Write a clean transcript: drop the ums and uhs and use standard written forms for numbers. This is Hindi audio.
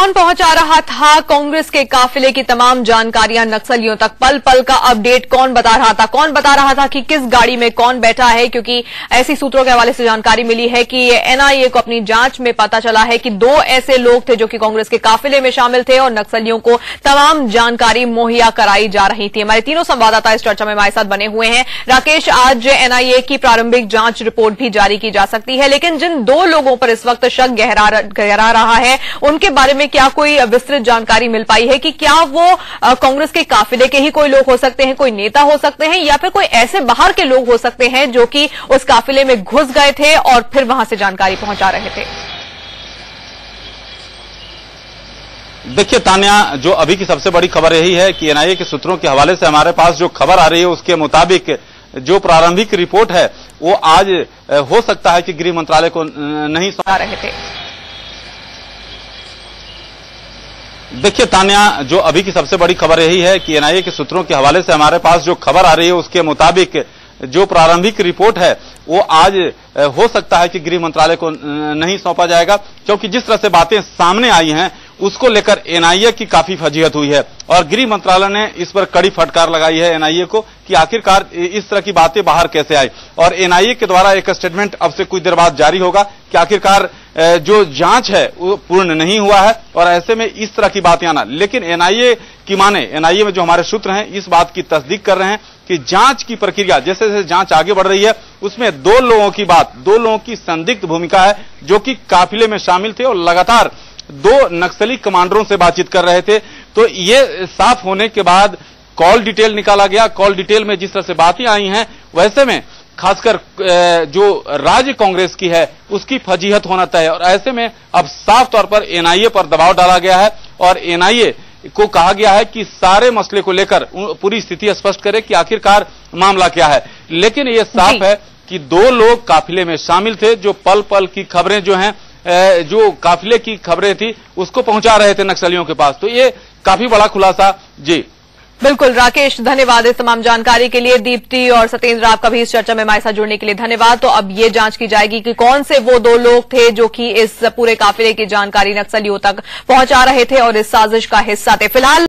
कौन पहुंचा रहा था कांग्रेस के काफिले की तमाम जानकारियां नक्सलियों तक? पल पल का अपडेट कौन बता रहा था? कौन बता रहा था कि किस गाड़ी में कौन बैठा है? क्योंकि ऐसी सूत्रों के हवाले से जानकारी मिली है कि एनआईए को अपनी जांच में पता चला है कि 2 ऐसे लोग थे जो कि कांग्रेस के काफिले में शामिल थे और नक्सलियों को तमाम जानकारी मुहैया कराई जा रही थी। हमारे तीनों संवाददाता इस चर्चा में हमारे साथ बने हुए हैं। राकेश, आज एनआईए की प्रारंभिक जांच रिपोर्ट भी जारी की जा सकती है, लेकिन जिन 2 लोगों पर इस वक्त शक गहरा रहा है उनके बारे में क्या कोई विस्तृत जानकारी मिल पाई है कि क्या वो कांग्रेस के काफिले के ही कोई लोग हो सकते हैं, कोई नेता हो सकते हैं, या फिर कोई ऐसे बाहर के लोग हो सकते हैं जो कि उस काफिले में घुस गए थे और फिर वहां से जानकारी पहुंचा रहे थे? देखिए तान्या, जो अभी की सबसे बड़ी खबर यही है कि एनआईए के सूत्रों के हवाले से हमारे पास जो खबर आ रही है उसके मुताबिक जो प्रारंभिक रिपोर्ट है वो आज हो सकता है कि गृह मंत्रालय को नहीं सौंपा रहे थे। देखिए तान्या, जो अभी की सबसे बड़ी खबर यही है कि एनआईए के सूत्रों के हवाले से हमारे पास जो खबर आ रही है उसके मुताबिक जो प्रारंभिक रिपोर्ट है वो आज हो सकता है कि गृह मंत्रालय को नहीं सौंपा जाएगा, क्योंकि जिस तरह से बातें सामने आई हैं उसको लेकर एनआईए की काफी फजीहत हुई है और गृह मंत्रालय ने इस पर कड़ी फटकार लगाई है एनआईए को कि आखिरकार इस तरह की बातें बाहर कैसे आई। और एनआईए के द्वारा एक स्टेटमेंट अब से कुछ देर बाद जारी होगा कि आखिरकार जो जांच है वो पूर्ण नहीं हुआ है और ऐसे में इस तरह की बातें आना। लेकिन एनआईए की माने, एनआईए में जो हमारे सूत्र हैं इस बात की तस्दीक कर रहे हैं कि जांच की प्रक्रिया जैसे जैसे जांच आगे बढ़ रही है उसमें 2 लोगों की संदिग्ध भूमिका है जो कि काफिले में शामिल थे और लगातार 2 नक्सली कमांडरों से बातचीत कर रहे थे। तो ये साफ होने के बाद कॉल डिटेल निकाला गया। कॉल डिटेल में जिस तरह से बातें आई हैं वैसे में खासकर जो राज्य कांग्रेस की है उसकी फजीहत होना तय है और ऐसे में अब साफ तौर पर एनआईए पर दबाव डाला गया है और एनआईए को कहा गया है कि सारे मसले को लेकर पूरी स्थिति स्पष्ट करे कि आखिरकार मामला क्या है। लेकिन ये साफ है कि 2 लोग काफिले में शामिल थे जो पल पल की खबरें जो हैं, जो काफिले की खबरें थी उसको पहुंचा रहे थे नक्सलियों के पास। तो ये काफी बड़ा खुलासा। जी बिल्कुल राकेश, धन्यवाद इस तमाम जानकारी के लिए। दीप्ति और सत्येंद्र, आपका भी इस चर्चा में हमारे साथ जुड़ने के लिए धन्यवाद। तो अब ये जांच की जाएगी कि कौन से वो 2 लोग थे जो कि इस पूरे काफिले की जानकारी नक्सलियों तक पहुंचा रहे थे और इस साजिश का हिस्सा थे। फिलहाल